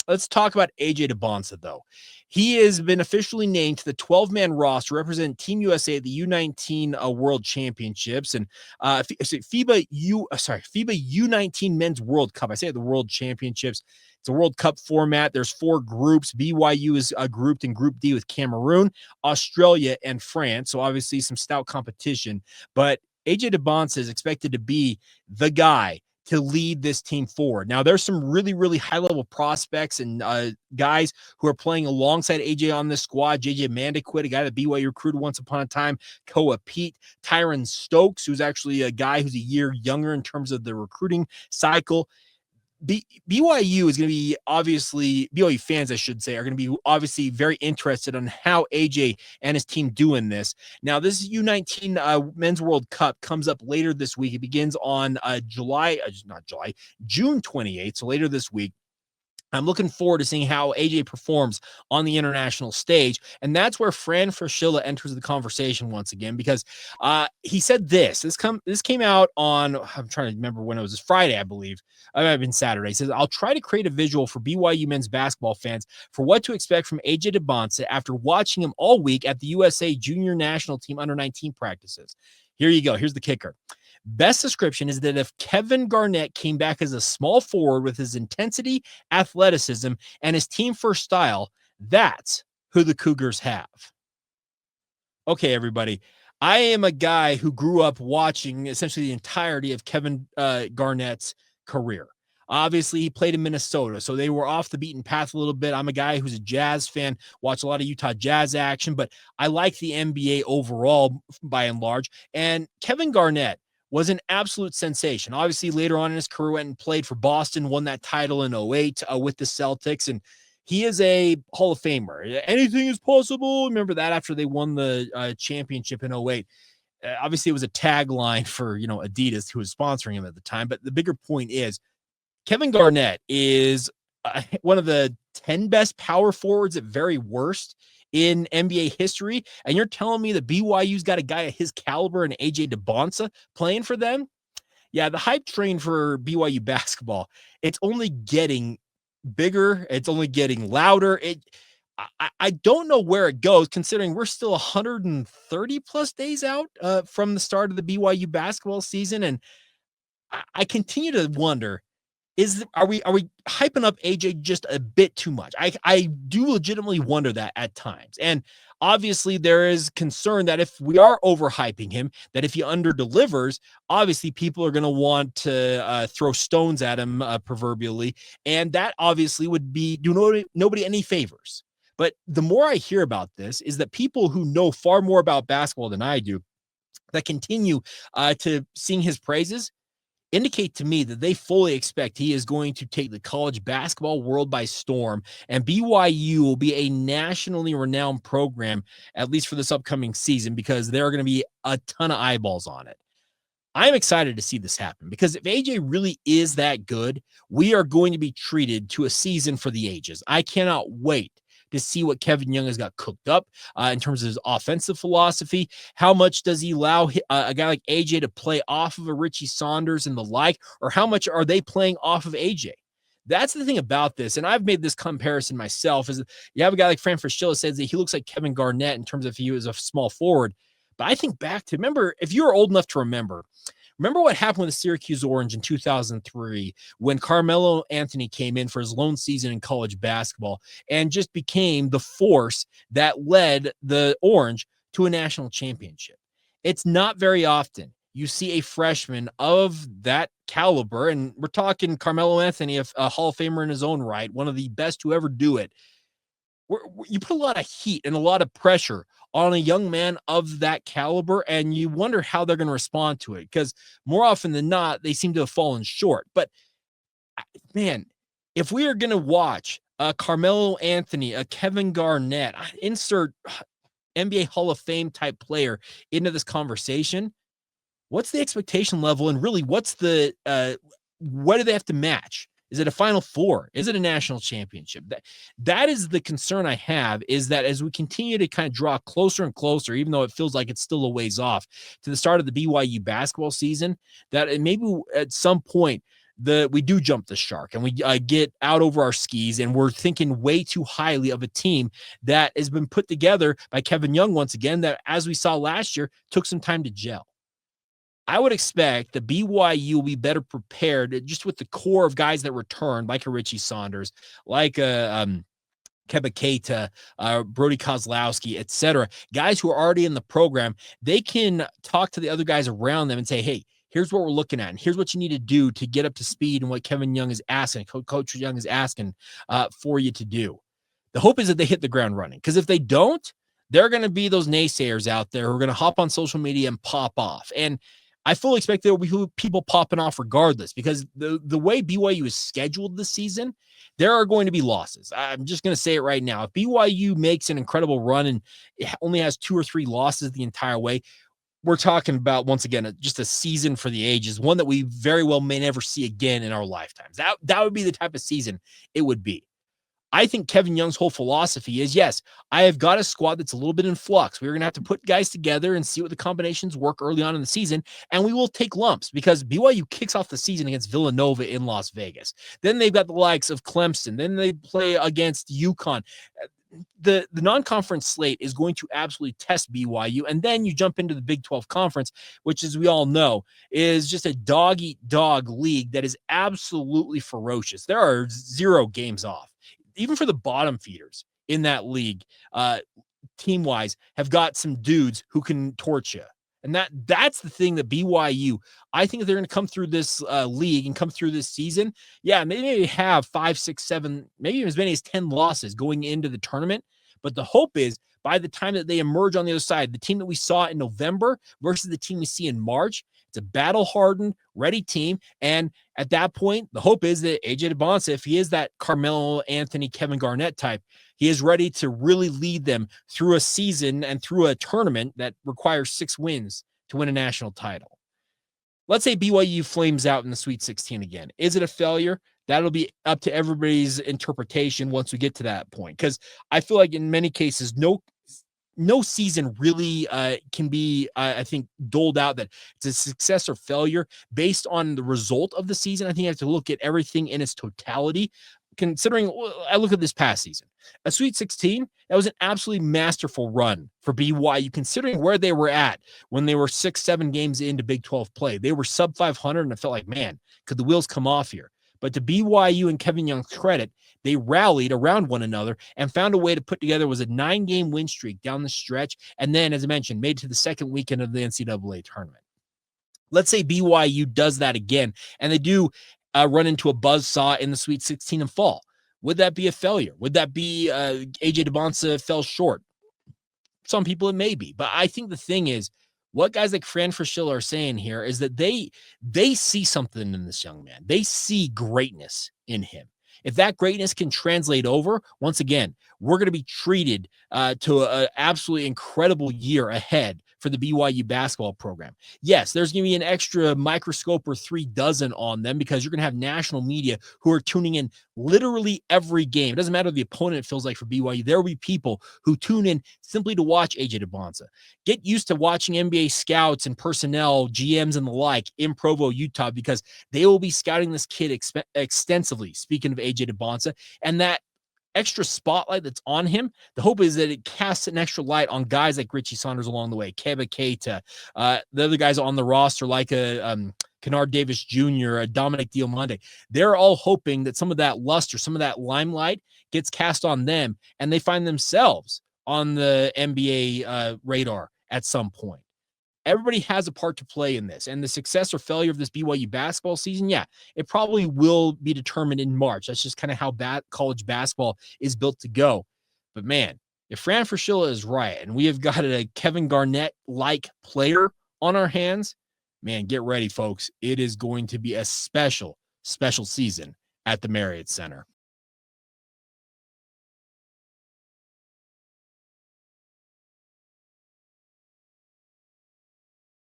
let's talk about AJ Dybantsa, though. He has been officially named to the 12-man roster to represent Team USA at the U19 World Championships and FIBA U19 Men's World Cup. I say the World Championships. It's a World Cup format. There's 4 groups. BYU is grouped in Group D with Cameroon, Australia, and France. So obviously some stout competition. But AJ Dybantsa is expected to be the guy to lead this team forward. Now, there's some really, really high-level prospects and guys who are playing alongside AJ on this squad. JJ Mandaquit, a guy that BYU recruited once upon a time. Koa Pete, Tyron Stokes, who's actually a guy who's a year younger in terms of the recruiting cycle. BYU is going to be BYU fans, I should say, are going to be obviously very interested on how AJ and his team do in this. Now, this U19 Men's World Cup comes up later this week. It begins on June 28th, so later this week. I'm looking forward to seeing how AJ performs on the international stage. And that's where Fran Fraschilla enters the conversation once again, because he said this came out on, I'm trying to remember when it was, Friday, I believe. It might have been Saturday. He says, I'll try to create a visual for BYU men's basketball fans for what to expect from AJ Dybantsa after watching him all week at the USA Junior National Team Under-19 practices. Here you go. Here's the kicker. Best description is that if Kevin Garnett came back as a small forward with his intensity, athleticism, and his team-first style, that's who the Cougars have. Okay, everybody. I am a guy who grew up watching essentially the entirety of Kevin Garnett's career. Obviously, he played in Minnesota, so they were off the beaten path a little bit. I'm a guy who's a Jazz fan, watch a lot of Utah Jazz action, but I like the NBA overall by and large. And Kevin Garnett was an absolute sensation. Obviously, later on in his career, went and played for Boston, won that title in 2008 with the Celtics, and he is a Hall of Famer. Anything is possible. Remember that after they won the championship in 2008. Obviously, it was a tagline for Adidas, who was sponsoring him at the time. But the bigger point is Kevin Garnett is one of the 10 best power forwards at very worst in NBA history, and you're telling me that BYU's got a guy at his caliber and AJ Dybantsa playing for them? Yeah, the hype train for BYU basketball, it's only getting bigger. It's only getting louder. I don't know where it goes, considering we're still 130 plus days out from the start of the BYU basketball season, and I continue to wonder, are we hyping up AJ just a bit too much? I do legitimately wonder that at times. And obviously there is concern that if we are overhyping him, that if he underdelivers, obviously people are going to want to throw stones at him proverbially. And that obviously would do nobody any favors. But the more I hear about this is that people who know far more about basketball than I do, that continue to sing his praises, indicate to me that they fully expect he is going to take the college basketball world by storm, and BYU will be a nationally renowned program, at least for this upcoming season, because there are going to be a ton of eyeballs on it. I'm excited to see this happen, because if AJ really is that good, we are going to be treated to a season for the ages. I cannot wait to see what Kevin Young has got cooked up in terms of his offensive philosophy. How much does he allow a guy like AJ to play off of a Richie Saunders and the like, or how much are they playing off of AJ? That's the thing about this, and I've made this comparison myself, is you have a guy like Fran Fraschilla says that he looks like Kevin Garnett in terms of if he was a small forward. But I think back to, remember, if you're old enough to remember what happened with the Syracuse Orange in 2003 when Carmelo Anthony came in for his lone season in college basketball and just became the force that led the Orange to a national championship. It's not very often you see a freshman of that caliber, and we're talking Carmelo Anthony, a Hall of Famer in his own right, one of the best to ever do it. You put a lot of heat and a lot of pressure on a young man of that caliber, and you wonder how they're going to respond to it, because more often than not, they seem to have fallen short. But, man, if we are going to watch a Carmelo Anthony, a Kevin Garnett, insert NBA Hall of Fame type player into this conversation, what's the expectation level, and really what's the what do they have to match? Is it a Final Four? Is it a national championship? That is the concern I have, is that as we continue to kind of draw closer and closer, even though it feels like it's still a ways off to the start of the BYU basketball season, that maybe at some point we do jump the shark and we get out over our skis, and we're thinking way too highly of a team that has been put together by Kevin Young once again, that, as we saw last year, took some time to gel. I would expect the BYU will be better prepared just with the core of guys that returned, like a Richie Saunders, like a Keba Keita, Brody Kozlowski, etc. Guys who are already in the program, they can talk to the other guys around them and say, hey, here's what we're looking at, and here's what you need to do to get up to speed and what Kevin Young is asking, Coach Young is asking for you to do. The hope is that they hit the ground running, because if they don't, there are going to be those naysayers out there who are going to hop on social media and pop off. And I fully expect there will be people popping off regardless, because the way BYU is scheduled this season, there are going to be losses. I'm just going to say it right now. If BYU makes an incredible run and it only has 2 or 3 losses the entire way, we're talking about, once again, just a season for the ages, one that we very well may never see again in our lifetimes. That would be the type of season it would be. I think Kevin Young's whole philosophy is, yes, I have got a squad that's a little bit in flux. We're going to have to put guys together and see what the combinations work early on in the season, and we will take lumps, because BYU kicks off the season against Villanova in Las Vegas. Then they've got the likes of Clemson. Then they play against UConn. The non-conference slate is going to absolutely test BYU, and then you jump into the Big 12 Conference, which, as we all know, is just a dog-eat-dog league that is absolutely ferocious. There are 0 games off. Even for the bottom feeders in that league, team-wise, have got some dudes who can torch you. And that's the thing that BYU, I think they're going to come through this league and come through this season. Yeah, maybe they have 5, 6, 7, maybe as many as 10 losses going into the tournament. But the hope is, by the time that they emerge on the other side, the team that we saw in November versus the team we see in March, it's a battle-hardened, ready team. And at that point, the hope is that AJ Dybantsa, if he is that Carmelo Anthony, Kevin Garnett type, he is ready to really lead them through a season and through a tournament that requires 6 wins to win a national title. Let's say BYU flames out in the Sweet 16 again. Is it a failure? That'll be up to everybody's interpretation once we get to that point, because I feel like in many cases, no season really can be, I think, doled out that it's a success or failure based on the result of the season. I think you have to look at everything in its totality. Considering, I look at this past season, a Sweet 16, that was an absolutely masterful run for BYU, considering where they were at when they were 6, 7 games into Big 12 play. They were sub 500, and I felt like, man, could the wheels come off here? But to BYU and Kevin Young's credit, they rallied around one another and found a way to put together was a 9-game win streak down the stretch. And then, as I mentioned, made it to the second weekend of the NCAA tournament. Let's say BYU does that again, and they do run into a buzzsaw in the Sweet 16 and fall. Would that be a failure? Would that be AJ Dybantsa fell short? Some people it may be, but I think the thing is, what guys like Fran Fraschilla are saying here is that they see something in this young man. They see greatness in him. If that greatness can translate over, once again, we're going to be treated to an absolutely incredible year ahead for the BYU basketball program. Yes, there's going to be an extra microscope or 3 dozen on them, because you're going to have national media who are tuning in literally every game. It doesn't matter the opponent, it feels like, for BYU. There will be people who tune in simply to watch AJ Dybantsa. Get used to watching NBA scouts and personnel, GMs and the like in Provo, Utah, because they will be scouting this kid extensively, speaking of AJ Dybantsa, and that extra spotlight that's on him, the hope is that it casts an extra light on guys like Richie Saunders along the way, Keba Keita, the other guys on the roster like Kennard Davis Jr., Dominic Diamante. They're all hoping that some of that luster, some of that limelight gets cast on them, and they find themselves on the NBA radar at some point. Everybody has a part to play in this, and the success or failure of this BYU basketball season, yeah, it probably will be determined in March. That's just kind of how college basketball is built to go. But man, if Fran Fraschilla is right, and we have got a Kevin Garnett-like player on our hands, man, get ready, folks. It is going to be a special, special season at the Marriott Center.